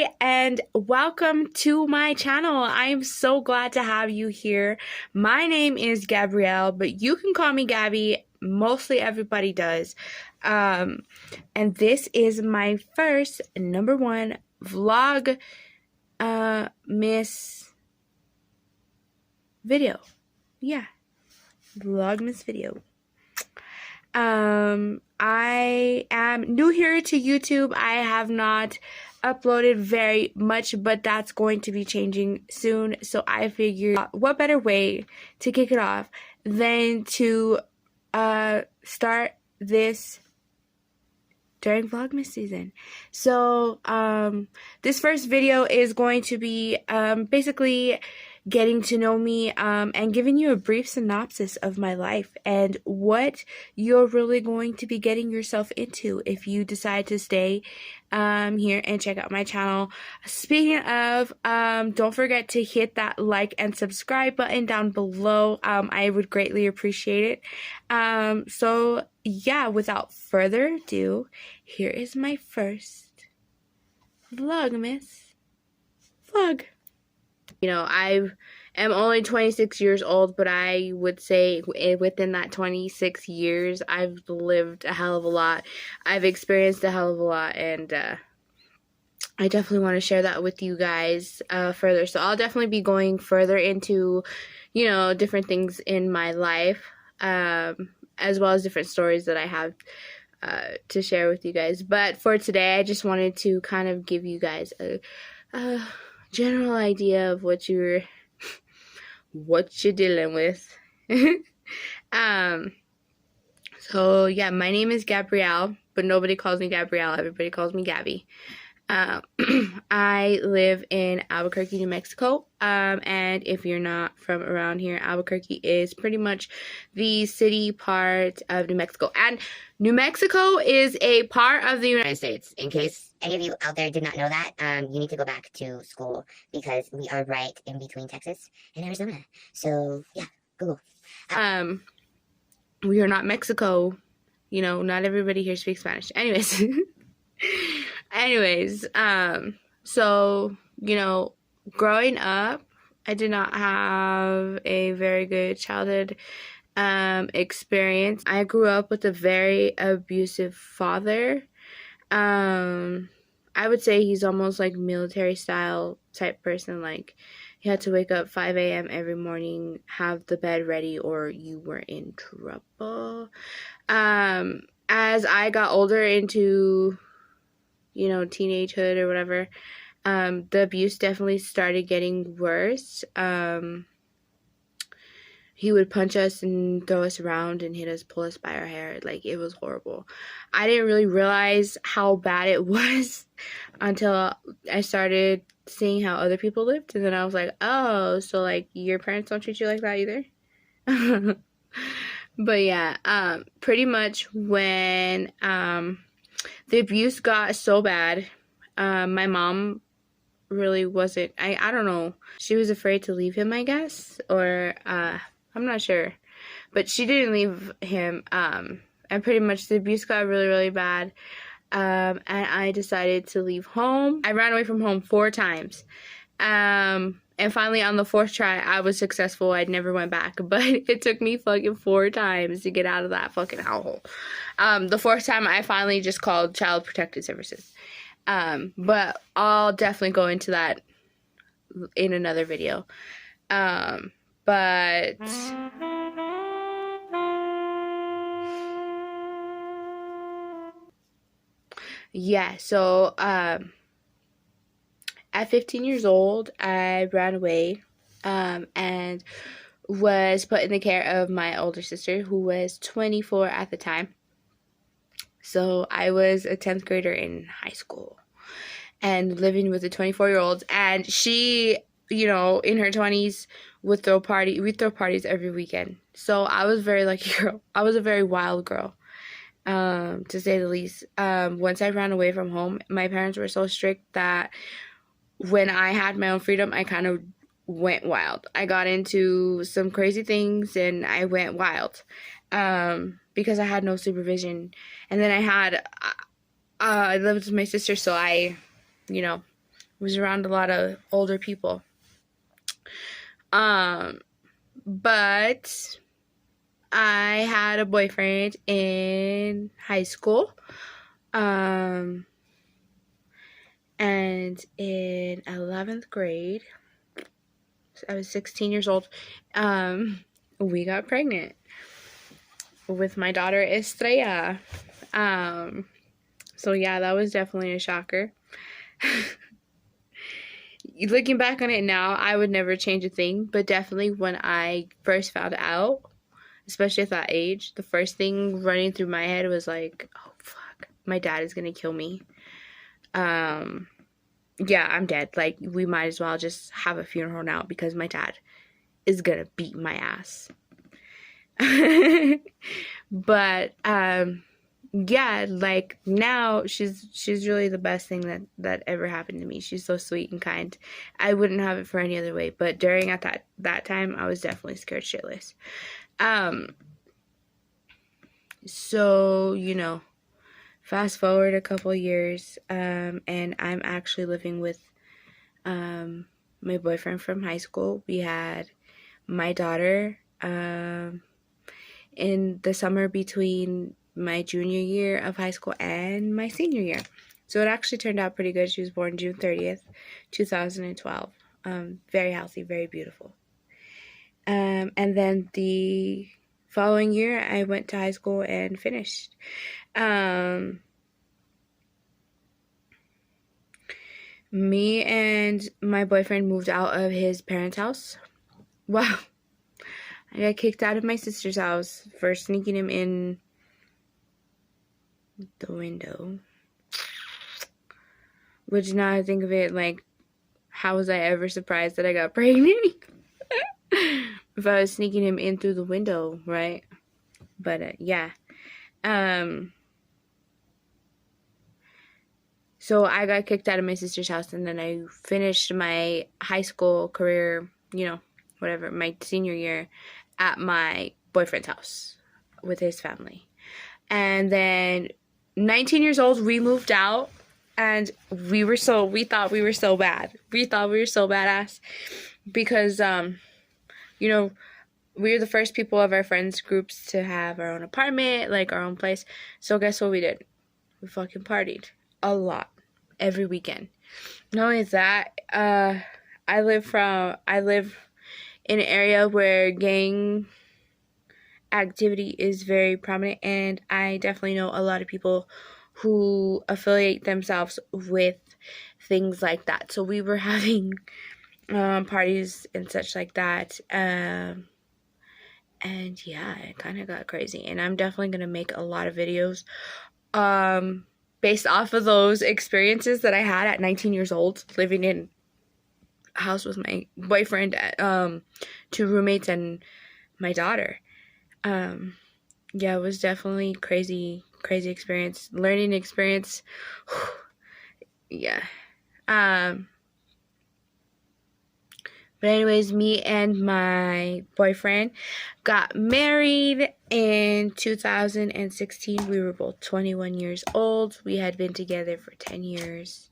Hi and welcome to my channel. I am so glad to have you here. My name is Gabrielle, but you can call me Gabby. Mostly everybody does. And this is my first #1 vlog miss video. Yeah. Vlogmas video. I am new here to YouTube. I have not uploaded very much, but that's going to be changing soon. So I figured what better way to kick it off than to start this during Vlogmas season. So this first video is going to be basically getting to know me and giving you a brief synopsis of my life and what you're really going to be getting yourself into if you decide to stay here and check out my channel. Speaking of, don't forget to hit that like and subscribe button down below. I would greatly appreciate it. So yeah, without further ado, here is my first Vlogmas vlog. You know, I am only 26 years old, but I would say within that 26 years, I've lived a hell of a lot. I've experienced a hell of a lot, and I definitely want to share that with you guys further. So I'll definitely be going further into, you know, different things in my life, as well as different stories that I have to share with you guys. But for today, I just wanted to kind of give you guys a general idea of what you're dealing with. So yeah, my name is Gabrielle, but nobody calls me Gabrielle. Everybody calls me Gabby. I live in Albuquerque, New Mexico. And if you're not from around here, Albuquerque is pretty much the city part of New Mexico. And New Mexico is a part of the United States. In case any of you out there did not know that, you need to go back to school because we are right in between Texas and Arizona. So yeah, Google. We are not Mexico. You know, not everybody here speaks Spanish. Anyways, so, you know, growing up, I did not have a very good childhood experience. I grew up with a very abusive father. I would say he's almost like military style type person. Like, you had to wake up 5 a.m. every morning, have the bed ready, or you were in trouble. As I got older into, you know, teenagehood or whatever, the abuse definitely started getting worse. He would punch us and throw us around and hit us, pull us by our hair. Like, it was horrible. I didn't really realize how bad it was until I started seeing how other people lived. And then I was like, oh, so, like, your parents don't treat you like that either? But, yeah, pretty much when the abuse got so bad, my mom really wasn't, I don't know. She was afraid to leave him, I guess, or I'm not sure, but she didn't leave him, and pretty much the abuse got really, really bad, and I decided to leave home. I ran away from home 4 times, and finally on the 4th try, I was successful. I never went back, but it took me fucking 4 times to get out of that fucking hellhole. The 4th time, I finally just called Child Protective Services, but I'll definitely go into that in another video. But yeah, so at 15 years old, I ran away and was put in the care of my older sister, who was 24 at the time. So I was a 10th grader in high school and living with a 24-year-old, and she, you know, in her 20s, would throw parties every weekend. So I was a very lucky girl. I was a very wild girl, to say the least. Once I ran away from home, my parents were so strict that when I had my own freedom, I kind of went wild. I got into some crazy things and I went wild, because I had no supervision. And then I lived with my sister, so I, you know, was around a lot of older people. But I had a boyfriend in high school. And in 11th grade, I was 16 years old, we got pregnant with my daughter Estrella. So yeah, that was definitely a shocker. Looking back on it now, I would never change a thing, but definitely when I first found out, especially at that age, the first thing running through my head was like, oh fuck, my dad is gonna kill me. Yeah, I'm dead. Like, we might as well just have a funeral now because my dad is gonna beat my ass. But yeah, like, now she's really the best thing that ever happened to me. She's so sweet and kind. I wouldn't have it for any other way, but during at that time I was definitely scared shitless. So, you know, fast forward a couple years, and I'm actually living with my boyfriend from high school. We had my daughter in the summer between my junior year of high school and my senior year. So it actually turned out pretty good. She was born June 30th, 2012. Very healthy, very beautiful. And then the following year, I went to high school and finished. Me and my boyfriend moved out of his parents' house. Wow. I got kicked out of my sister's house for sneaking him in the window. Which, now I think of it, like, how was I ever surprised that I got pregnant? If I was sneaking him in through the window, right? But, yeah. So I got kicked out of my sister's house, and then I finished my high school career, you know, whatever, my senior year at my boyfriend's house with his family. And then 19 years old, we moved out, and we thought we were so bad. We thought we were so badass because, you know, we were the first people of our friends groups to have our own apartment, like our own place. So guess what we did? We fucking partied a lot every weekend. Not only that, I live in an area where gang activity is very prominent, and I definitely know a lot of people who affiliate themselves with things like that. So we were having parties and such like that, and yeah, it kind of got crazy. And I'm definitely gonna make a lot of videos based off of those experiences that I had at 19 years old, living in a house with my boyfriend, 2 roommates, and my daughter. Yeah, it was definitely crazy experience, learning experience. Yeah. But anyways, me and my boyfriend got married in 2016. We were both 21 years old. We had been together for 10 years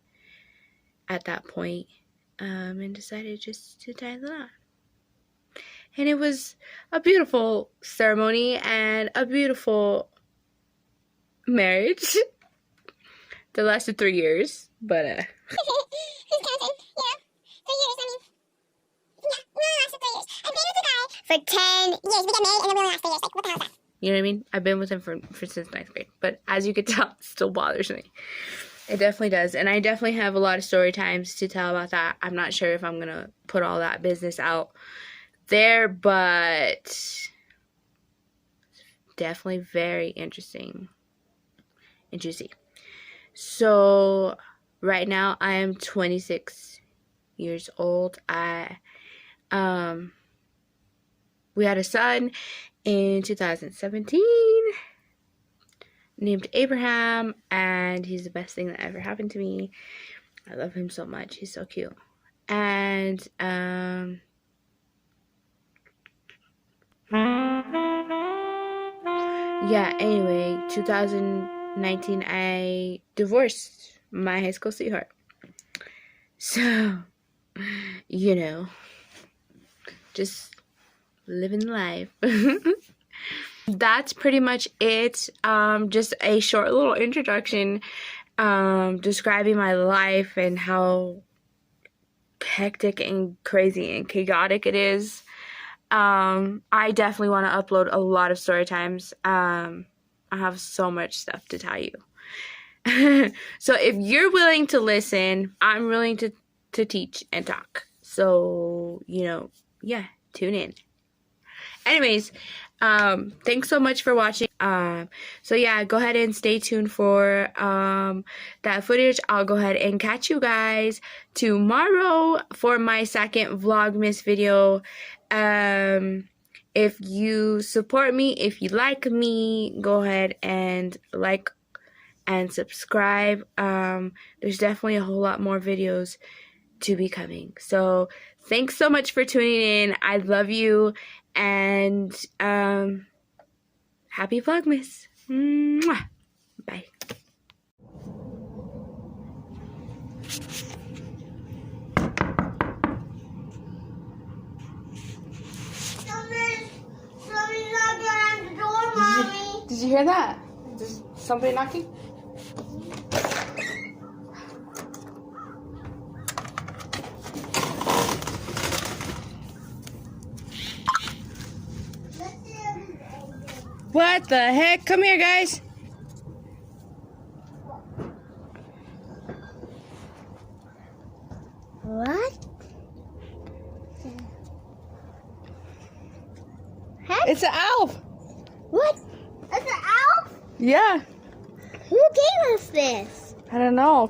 at that point, and decided just to tie the knot. And it was a beautiful ceremony and a beautiful marriage that lasted 3 years, but Who's counting? Yeah. 3 years, I mean. Yeah, we only lasted 3 years. I've been with a guy for 10 years. We got married and then we only last 3 years. Like, what the hell is that? you know what I mean? I've been with him for since 9th grade, but as you can tell, it still bothers me. It definitely does, and I definitely have a lot of story times to tell about that. I'm not sure if I'm gonna put all that business out there, but definitely very interesting and juicy. So right now I am 26 years old. We had a son in 2017 named Abraham, and he's the best thing that ever happened to me. I love him so much. He's so cute. And yeah, anyway, 2019 I divorced my high school sweetheart. So, you know, just living life. That's pretty much it. Just a short little introduction describing my life and how hectic and crazy and chaotic it is. I definitely want to upload a lot of story times. I have so much stuff to tell you. So if you're willing to listen, I'm willing to teach and talk. So, you know, yeah, tune in. Anyways, thanks so much for watching. So yeah, go ahead and stay tuned for that footage. I'll go ahead and catch you guys tomorrow for my second Vlogmas video. If you support me, if you like me, go ahead and like and subscribe. There's definitely a whole lot more videos to be coming. So thanks so much for tuning in. I love you, and happy Vlogmas. Mwah. Bye. Somebody's knocking on the door, Mommy. Did you hear that? Is somebody knocking? What the heck? Come here, guys. What? It's an elf. What? It's an elf? Yeah. Who gave us this? I don't know.